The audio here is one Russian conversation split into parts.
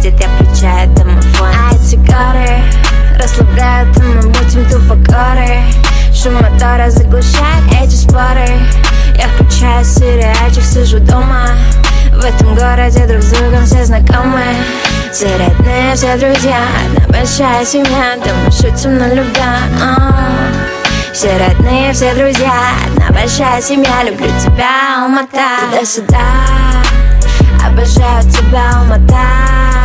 видит, я включаю домофон. А эти горы расслабляют, и мы будем тупо горы. Шум мотора заглушает эти споры. Я включаю сериальчик, сижу дома. В этом городе друг с другом все знакомы. Все родные, все друзья, одна большая семья. Да мы шутим на любя. Все родные, все друзья, одна большая семья. Люблю тебя, Алма Ата. Туда-сюда, обожаю тебя, Алма Ата.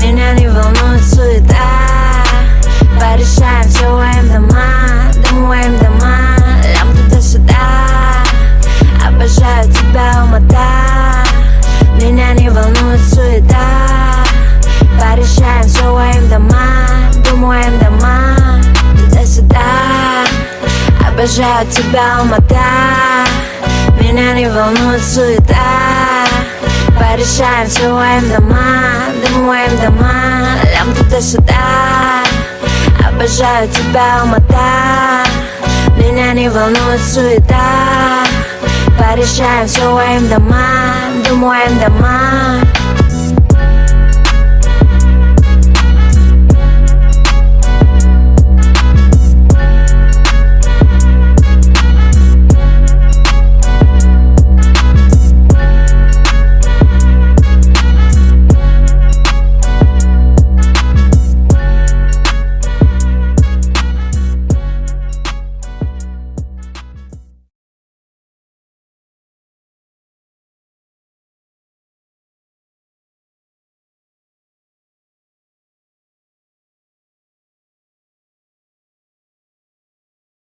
Меня не волнует суета. Порешаем все Уайымдама, дом Уайымдама. Лям туда-сюда, обожаю тебя, Алма Ата. Меня не волнует суета. Порешаем все Уайымдама, дом Уайымдама. Туда-сюда, обожаю тебя, Алма Ата. Меня не волнует суета. Порешаем все Уайымдама, дом Уайымдама. Лям туда-сюда, обожаю тебя, Алма Ата. Меня не волнует суета. Порешаем все Уайымдама, дом Уайымдама.